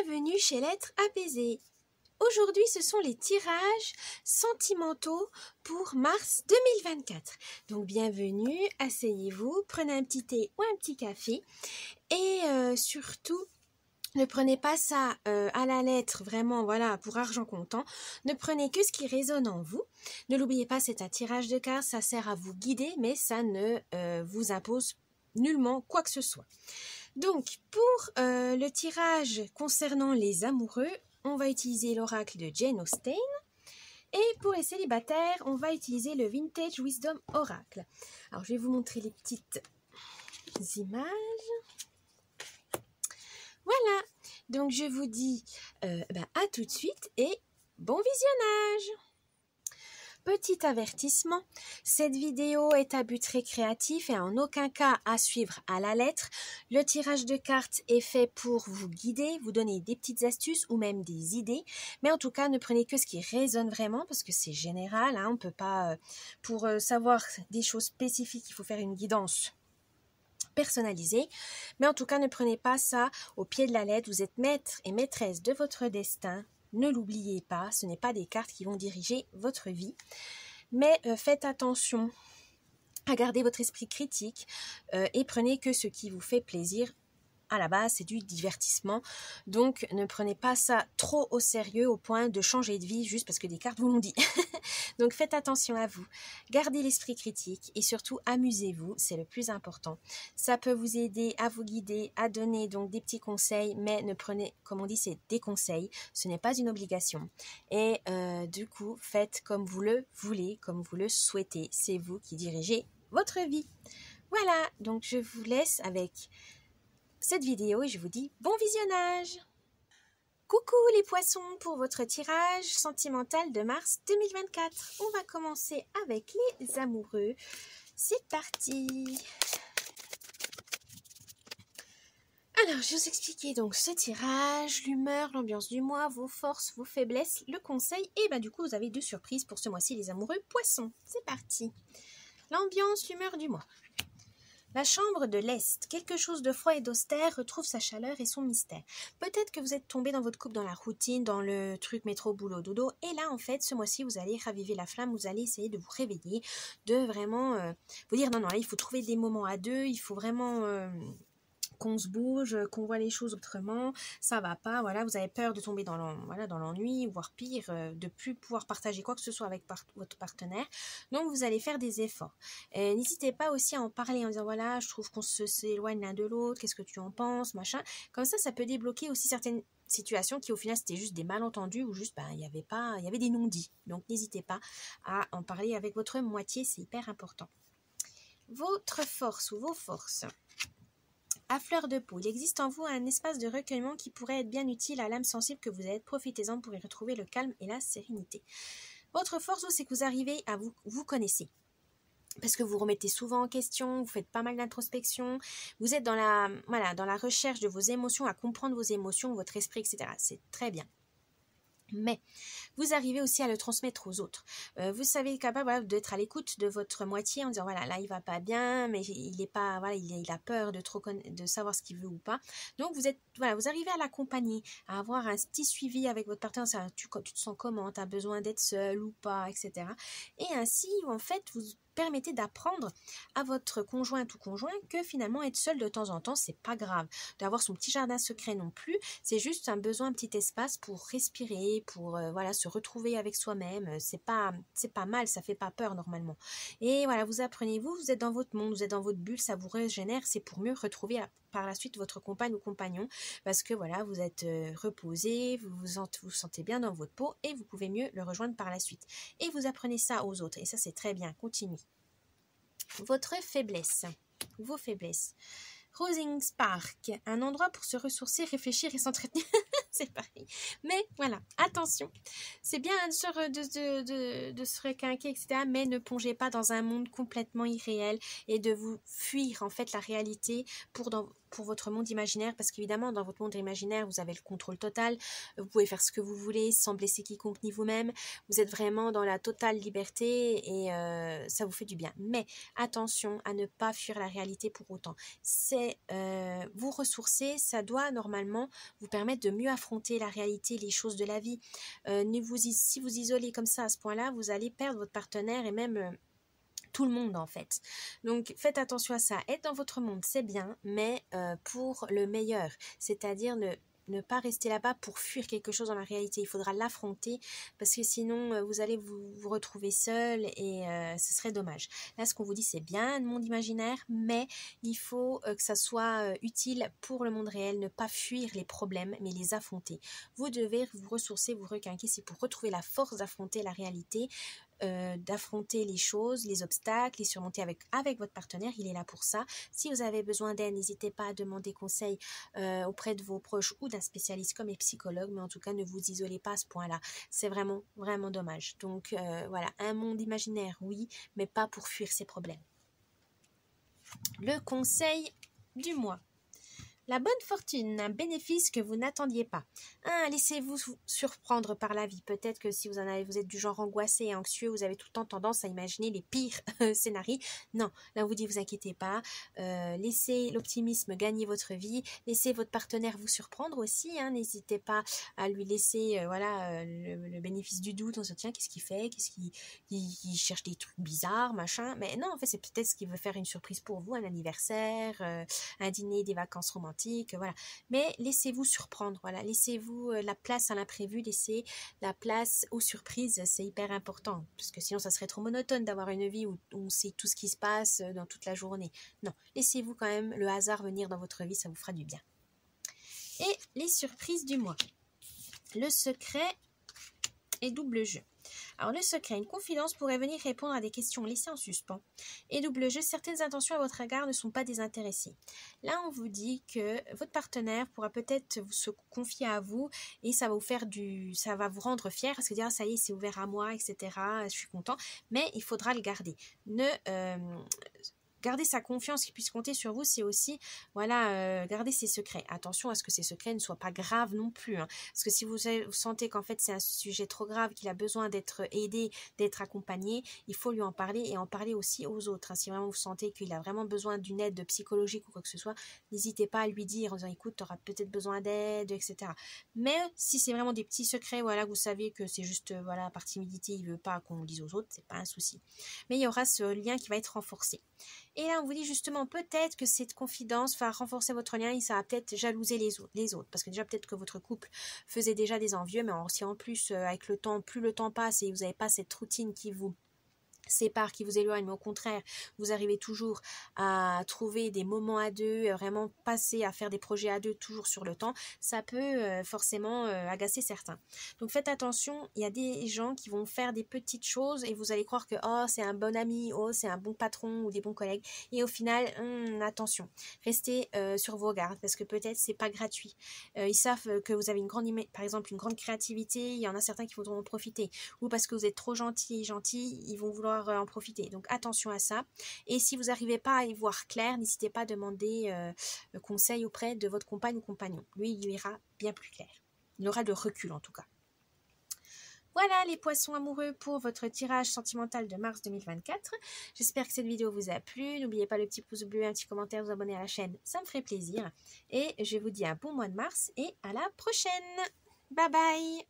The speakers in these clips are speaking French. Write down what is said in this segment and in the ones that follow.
Bienvenue chez l'être apaisé. Aujourd'hui, ce sont les tirages sentimentaux pour mars 2024. Donc, bienvenue, asseyez-vous, prenez un petit thé ou un petit café et surtout, ne prenez pas ça à la lettre, vraiment, voilà, pour argent comptant. Ne prenez que ce qui résonne en vous. Ne l'oubliez pas, c'est un tirage de cartes, ça sert à vous guider, mais ça ne vous impose nullement quoi que ce soit. Donc, pour le tirage concernant les amoureux, on va utiliser l'oracle de Jane Austen. Et pour les célibataires, on va utiliser le Vintage Wisdom Oracle. Alors, je vais vous montrer les petites images. Voilà. Donc, je vous dis à tout de suite et bon visionnage. Petit avertissement, cette vidéo est à but récréatif et en aucun cas à suivre à la lettre. Le tirage de cartes est fait pour vous guider, vous donner des petites astuces ou même des idées. Mais en tout cas, ne prenez que ce qui résonne vraiment parce que c'est général. On ne peut pas, pour savoir des choses spécifiques, il faut faire une guidance personnalisée. Mais en tout cas, ne prenez pas ça au pied de la lettre. Vous êtes maître et maîtresse de votre destin. Ne l'oubliez pas, ce n'est pas des cartes qui vont diriger votre vie. Mais faites attention à garder votre esprit critique et prenez que ce qui vous fait plaisir. À la base, c'est du divertissement. Donc, ne prenez pas ça trop au sérieux au point de changer de vie juste parce que des cartes vous l'ont dit. Donc, faites attention à vous. Gardez l'esprit critique et surtout, amusez-vous. C'est le plus important. Ça peut vous aider à vous guider, à donner donc des petits conseils, mais ne prenez, comme on dit, c'est des conseils. Ce n'est pas une obligation. Et du coup, faites comme vous le voulez, comme vous le souhaitez. C'est vous qui dirigez votre vie. Voilà, donc je vous laisse avec cette vidéo et je vous dis bon visionnage. Coucou les poissons pour votre tirage sentimental de mars 2024. On va commencer avec les amoureux. C'est parti. Alors, je vais vous expliquer donc ce tirage, l'humeur, l'ambiance du mois, vos forces, vos faiblesses, le conseil. Et du coup, vous avez deux surprises pour ce mois-ci, les amoureux poissons. C'est parti. L'ambiance, l'humeur du mois. La chambre de l'Est, quelque chose de froid et d'austère, retrouve sa chaleur et son mystère. Peut-être que vous êtes tombé dans votre couple dans la routine, dans le truc métro, boulot, dodo. Et là, en fait, ce mois-ci, vous allez raviver la flamme, vous allez essayer de vous réveiller, de vraiment vous dire non, là, il faut trouver des moments à deux, il faut vraiment qu'on se bouge, qu'on voit les choses autrement, ça va pas, voilà, vous avez peur de tomber dans l'ennui, voire pire, de plus pouvoir partager quoi que ce soit avec votre partenaire, donc vous allez faire des efforts. N'hésitez pas aussi à en parler en disant voilà, je trouve qu'on s'éloigne l'un de l'autre, qu'est-ce que tu en penses, machin, comme ça peut débloquer aussi certaines situations qui au final c'était juste des malentendus ou juste il y avait des non-dits, donc n'hésitez pas à en parler avec votre moitié, c'est hyper important. Votre force ou vos forces. À fleur de peau, il existe en vous un espace de recueillement qui pourrait être bien utile à l'âme sensible que vous êtes. Profitez-en pour y retrouver le calme et la sérénité. Votre force, c'est que vous arrivez à vous connaisser. Parce que vous remettez souvent en question, vous faites pas mal d'introspection, vous êtes dans la recherche de vos émotions, à comprendre vos émotions, votre esprit, etc. C'est très bien. Mais vous arrivez aussi à le transmettre aux autres. Vous savez capable d'être à l'écoute de votre moitié en disant voilà, là il va pas bien, mais il est pas, voilà, il a peur de savoir ce qu'il veut ou pas. Donc vous arrivez à l'accompagner, à avoir un petit suivi avec votre partenaire. Tu te sens comment, tu as besoin d'être seul ou pas, etc. Et ainsi, en fait, vous permettez d'apprendre à votre conjointe ou conjoint que finalement être seul de temps en temps c'est pas grave, d'avoir son petit jardin secret non plus, c'est juste un besoin, un petit espace pour respirer, pour se retrouver avec soi-même, c'est pas mal, ça fait pas peur normalement. Et voilà, vous apprenez, vous êtes dans votre monde, vous êtes dans votre bulle, ça vous régénère, c'est pour mieux retrouver par la suite votre compagne ou compagnon, parce que voilà, vous êtes reposé, vous vous sentez bien dans votre peau et vous pouvez mieux le rejoindre par la suite. Et vous apprenez ça aux autres et ça c'est très bien, continuez. Votre faiblesse, vos faiblesses. Rosing Spark, un endroit pour se ressourcer, réfléchir et s'entretenir. C'est pareil. Mais voilà, attention. C'est bien de se requinquer, etc. Mais ne plongez pas dans un monde complètement irréel et de vous fuir en fait la réalité pour pour votre monde imaginaire, parce qu'évidemment, dans votre monde imaginaire, vous avez le contrôle total, vous pouvez faire ce que vous voulez sans blesser quiconque ni vous-même, vous êtes vraiment dans la totale liberté et ça vous fait du bien. Mais attention à ne pas fuir la réalité pour autant. C'est vous ressourcer, ça doit normalement vous permettre de mieux affronter la réalité, les choses de la vie. Si vous isolez comme ça à ce point-là, vous allez perdre votre partenaire et même tout le monde en fait. Donc faites attention à ça. Être dans votre monde, c'est bien, mais pour le meilleur. C'est-à-dire ne pas rester là-bas pour fuir quelque chose dans la réalité. Il faudra l'affronter parce que sinon vous allez vous retrouver seul et ce serait dommage. Là, ce qu'on vous dit, c'est bien le monde imaginaire, mais il faut que ça soit utile pour le monde réel. Ne pas fuir les problèmes, mais les affronter. Vous devez vous ressourcer, vous requinquer. C'est pour retrouver la force d'affronter la réalité. D'affronter les choses, les obstacles, les surmonter avec votre partenaire, il est là pour ça. Si vous avez besoin d'aide, n'hésitez pas à demander conseil auprès de vos proches ou d'un spécialiste comme les psychologues, mais en tout cas ne vous isolez pas à ce point-là, c'est vraiment vraiment dommage. Donc voilà, un monde imaginaire oui, mais pas pour fuir ses problèmes. Le conseil du mois. La bonne fortune, un bénéfice que vous n'attendiez pas. Laissez-vous surprendre par la vie. Peut-être que si vous êtes du genre angoissé et anxieux, vous avez tout le temps tendance à imaginer les pires scénarios. Non, là on vous dit vous inquiétez pas. Laissez l'optimisme gagner votre vie. Laissez votre partenaire vous surprendre aussi. N'hésitez pas à lui laisser le bénéfice du doute. On se dit tiens, qu'est-ce qu'il fait? Qu'est-ce qu'il cherche des trucs bizarres, machin. Mais non, en fait c'est peut-être ce qu'il veut faire une surprise pour vous, un anniversaire, un dîner, des vacances romantiques. Voilà. Mais laissez-vous surprendre, voilà. Laissez-vous la place à l'imprévu, laissez la place aux surprises, c'est hyper important, parce que sinon ça serait trop monotone d'avoir une vie où on sait tout ce qui se passe dans toute la journée. Non, laissez-vous quand même le hasard venir dans votre vie, ça vous fera du bien. Et les surprises du mois. Le secret et double jeu. Alors le secret, une confidence pourrait venir répondre à des questions laissées en suspens. Et double jeu, certaines intentions à votre égard ne sont pas désintéressées. Là, on vous dit que votre partenaire pourra peut-être se confier à vous et ça va vous faire ça va vous rendre fier parce que dire ça y est, c'est ouvert à moi, etc. Je suis content, mais il faudra le garder. Garder sa confiance, qu'il puisse compter sur vous, c'est aussi garder ses secrets. Attention à ce que ces secrets ne soient pas graves non plus. Parce que si vous sentez qu'en fait c'est un sujet trop grave, qu'il a besoin d'être aidé, d'être accompagné, il faut lui en parler et en parler aussi aux autres. Si vraiment vous sentez qu'il a vraiment besoin d'une aide psychologique ou quoi que ce soit, n'hésitez pas à lui dire en disant écoute, tu auras peut-être besoin d'aide, etc. Mais si c'est vraiment des petits secrets, vous savez que c'est juste par timidité, il veut pas qu'on le dise aux autres, c'est pas un souci. Mais il y aura ce lien qui va être renforcé. Et là, on vous dit justement peut-être que cette confidence va renforcer votre lien et ça va peut-être jalouser les autres. Parce que déjà, peut-être que votre couple faisait déjà des envieux, mais si en plus, avec le temps, plus le temps passe et vous n'avez pas cette routine qui vous sépare, qui vous éloigne, mais au contraire, vous arrivez toujours à trouver des moments à deux, vraiment passer à faire des projets à deux toujours sur le temps, ça peut forcément agacer certains. Donc faites attention, il y a des gens qui vont faire des petites choses et vous allez croire que c'est un bon ami, c'est un bon patron ou des bons collègues et au final, attention, restez sur vos gardes parce que peut-être c'est pas gratuit. Ils savent que vous avez par exemple une grande créativité, il y en a certains qui voudront en profiter ou parce que vous êtes trop gentil, ils vont vouloir en profiter. Donc attention à ça. Et si vous n'arrivez pas à y voir clair, n'hésitez pas à demander conseil auprès de votre compagne ou compagnon. Lui, il ira bien plus clair. Il aura de recul en tout cas. Voilà les poissons amoureux pour votre tirage sentimental de mars 2024. J'espère que cette vidéo vous a plu. N'oubliez pas le petit pouce bleu, un petit commentaire, vous abonner à la chaîne, ça me ferait plaisir. Et je vous dis un bon mois de mars et à la prochaine. Bye bye.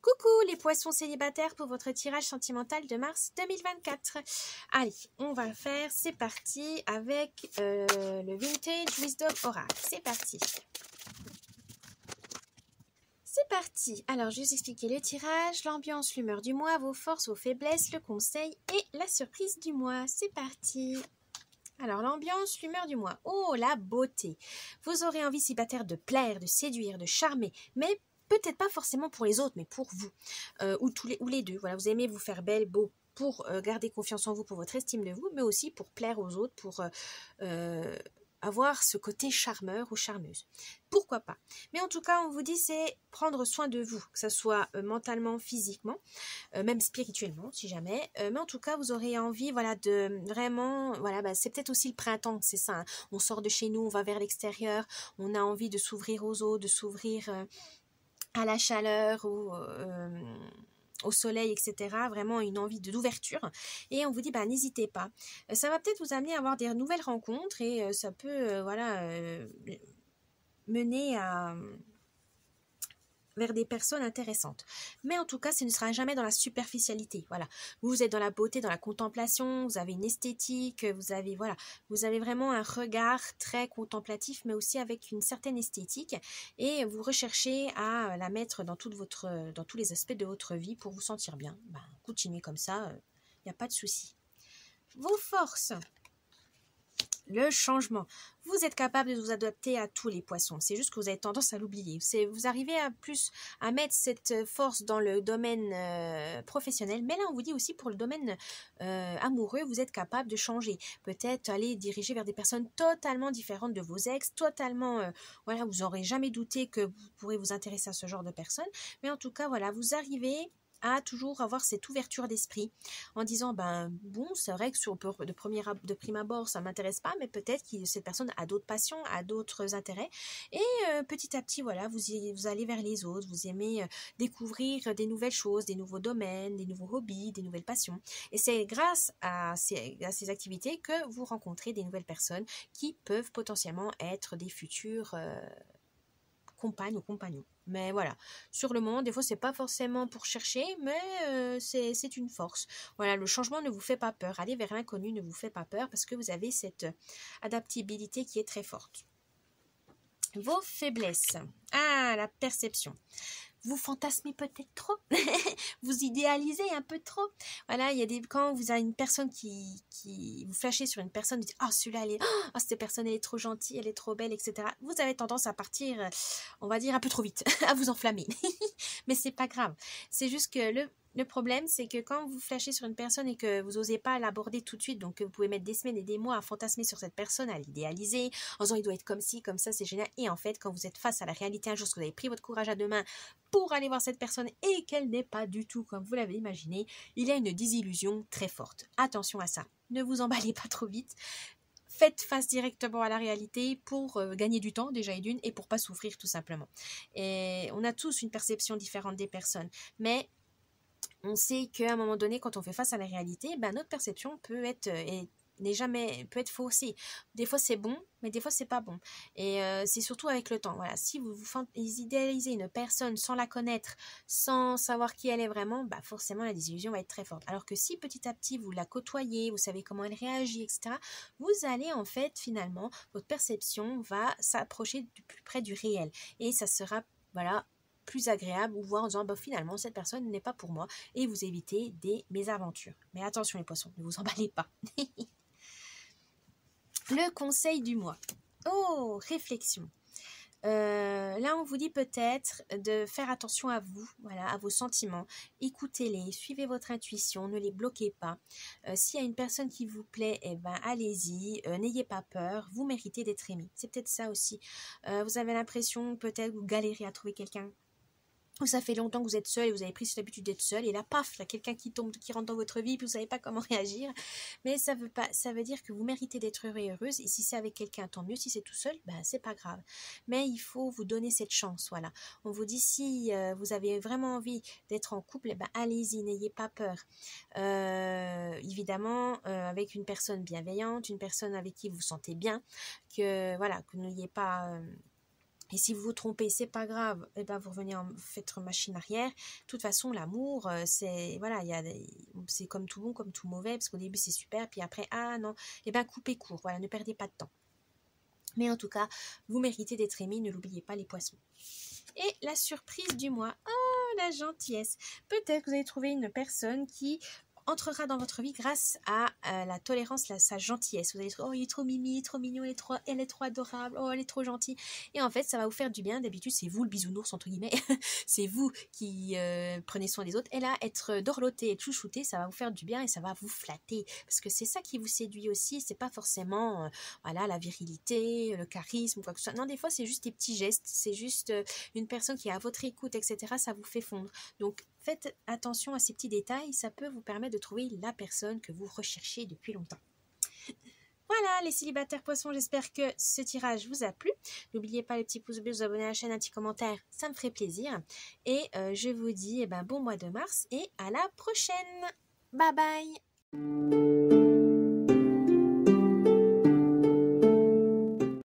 Coucou les poissons célibataires pour votre tirage sentimental de mars 2024. Allez, on va faire, c'est parti avec le Vintage Wisdom Oracle. C'est parti. C'est parti. Alors, je vais vous expliquer le tirage, l'ambiance, l'humeur du mois, vos forces, vos faiblesses, le conseil et la surprise du mois. C'est parti. Alors, l'ambiance, l'humeur du mois. Oh, la beauté. Vous aurez envie célibataire de plaire, de séduire, de charmer, mais peut-être pas forcément pour les autres, mais pour vous, ou les deux. Voilà, vous aimez vous faire belle, beau, pour garder confiance en vous, pour votre estime de vous, mais aussi pour plaire aux autres, pour avoir ce côté charmeur ou charmeuse. Pourquoi pas? Mais en tout cas, on vous dit, c'est prendre soin de vous, que ce soit mentalement, physiquement, même spirituellement, si jamais. Mais en tout cas, vous aurez envie, voilà, de vraiment, voilà, bah, c'est peut-être aussi le printemps, c'est ça. Hein. On sort de chez nous, on va vers l'extérieur, on a envie de s'ouvrir aux autres, de s'ouvrir à la chaleur ou au soleil, etc. Vraiment une envie d'ouverture. Et on vous dit, bah, n'hésitez pas. Ça va peut-être vous amener à avoir des nouvelles rencontres et ça peut, voilà, mener vers des personnes intéressantes. Mais en tout cas, ce ne sera jamais dans la superficialité. Voilà. Vous êtes dans la beauté, dans la contemplation, vous avez une esthétique, vous avez vraiment un regard très contemplatif, mais aussi avec une certaine esthétique. Et vous recherchez à la mettre dans tous les aspects de votre vie pour vous sentir bien. Ben, continuez comme ça, il n'y a pas de souci. Vos forces. Le changement. Vous êtes capable de vous adapter à tous les poissons. C'est juste que vous avez tendance à l'oublier. Vous arrivez à mettre cette force dans le domaine professionnel. Mais là, on vous dit aussi pour le domaine amoureux, vous êtes capable de changer. Peut-être aller diriger vers des personnes totalement différentes de vos ex, totalement, voilà, vous n'aurez jamais douté que vous pourrez vous intéresser à ce genre de personnes. Mais en tout cas, voilà, vous arrivez à toujours avoir cette ouverture d'esprit en disant ben bon c'est vrai que de prime abord ça m'intéresse pas mais peut-être que cette personne a d'autres passions, a d'autres intérêts et petit à petit voilà vous allez vers les autres, vous aimez découvrir des nouvelles choses, des nouveaux domaines, des nouveaux hobbies, des nouvelles passions et c'est grâce à ces activités que vous rencontrez des nouvelles personnes qui peuvent potentiellement être des futurs compagnes ou compagnons. Mais voilà, sur le moment, des fois, c'est pas forcément pour chercher, mais c'est une force. Voilà, le changement ne vous fait pas peur. Aller vers l'inconnu ne vous fait pas peur parce que vous avez cette adaptabilité qui est très forte. Vos faiblesses. Ah, la perception. Vous fantasmez peut-être trop, vous idéalisez un peu trop. Voilà, quand vous avez une personne qui vous flashez sur une personne, vous dites oh celui-là cette personne elle est trop gentille, elle est trop belle, etc. Vous avez tendance à partir, on va dire un peu trop vite, à vous enflammer. Mais c'est pas grave. C'est juste que le problème, c'est que quand vous flashez sur une personne et que vous n'osez pas l'aborder tout de suite, donc vous pouvez mettre des semaines et des mois à fantasmer sur cette personne, à l'idéaliser, en disant il doit être comme ci, comme ça, c'est génial. Et en fait, quand vous êtes face à la réalité un jour, que vous avez pris votre courage à deux mains pour aller voir cette personne et qu'elle n'est pas du tout comme vous l'avez imaginé, il y a une désillusion très forte. Attention à ça. Ne vous emballez pas trop vite. Faites face directement à la réalité pour gagner du temps déjà et pour pas souffrir tout simplement. Et on a tous une perception différente des personnes, mais on sait qu'à un moment donné, quand on fait face à la réalité, ben, notre perception peut être peut être faussée. Des fois c'est bon, mais des fois c'est pas bon. Et c'est surtout avec le temps. Voilà, si vous idéalisez une personne sans la connaître, sans savoir qui elle est vraiment, bah forcément la désillusion va être très forte. Alors que si petit à petit vous la côtoyez, vous savez comment elle réagit, etc., vous allez en fait finalement, votre perception va s'approcher du plus près du réel. Et ça sera, voilà, plus agréable ou voir en disant finalement cette personne n'est pas pour moi et vous évitez des mésaventures. Mais attention les poissons, ne vous emballez pas. Le conseil du mois. Oh, réflexion. Là, on vous dit peut-être de faire attention à vous, voilà, à vos sentiments. Écoutez-les, suivez votre intuition, ne les bloquez pas. S'il y a une personne qui vous plaît, eh ben, allez-y, n'ayez pas peur, vous méritez d'être aimé. C'est peut-être ça aussi. Vous avez l'impression peut-être que vous galérez à trouver quelqu'un. Ça fait longtemps que vous êtes seul et vous avez pris cette habitude d'être seul et là paf, il y a quelqu'un qui rentre dans votre vie et puis vous savez pas comment réagir, mais ça veut dire que vous méritez d'être heureux et heureuse et si c'est avec quelqu'un tant mieux, si c'est tout seul, c'est pas grave, mais il faut vous donner cette chance. Voilà, on vous dit si vous avez vraiment envie d'être en couple, allez-y, n'ayez pas peur, évidemment avec une personne bienveillante, une personne avec qui vous vous sentez bien, que voilà, que n'ayez pas et si vous vous trompez, c'est pas grave, vous revenez faites machine arrière. De toute façon, l'amour, c'est voilà, c'est comme tout bon, comme tout mauvais, parce qu'au début c'est super, puis après non, coupez court, voilà, ne perdez pas de temps. Mais en tout cas, vous méritez d'être aimé, ne l'oubliez pas les poissons. Et la surprise du mois, la gentillesse. Peut-être que vous avez trouvé une personne qui entrera dans votre vie grâce à la tolérance, sa gentillesse. Vous allez dire, oh, il est trop mimi, trop mignon, elle est trop adorable, oh, elle est trop gentille. Et en fait, ça va vous faire du bien. D'habitude, c'est vous le bisounours, entre guillemets. C'est vous qui prenez soin des autres. Et là, être dorloté, être chouchouté, ça va vous faire du bien et ça va vous flatter. Parce que c'est ça qui vous séduit aussi. C'est pas forcément voilà, la virilité, le charisme, quoi que ce soit. Non, des fois, c'est juste des petits gestes. C'est juste une personne qui est à votre écoute, etc. Ça vous fait fondre. Donc, faites attention à ces petits détails. Ça peut vous permettre de trouver la personne que vous recherchez depuis longtemps. Voilà les célibataires poissons, j'espère que ce tirage vous a plu. N'oubliez pas les petits pouces bleus, vous abonner à la chaîne, un petit commentaire, ça me ferait plaisir. Et je vous dis bon mois de mars et à la prochaine. Bye bye.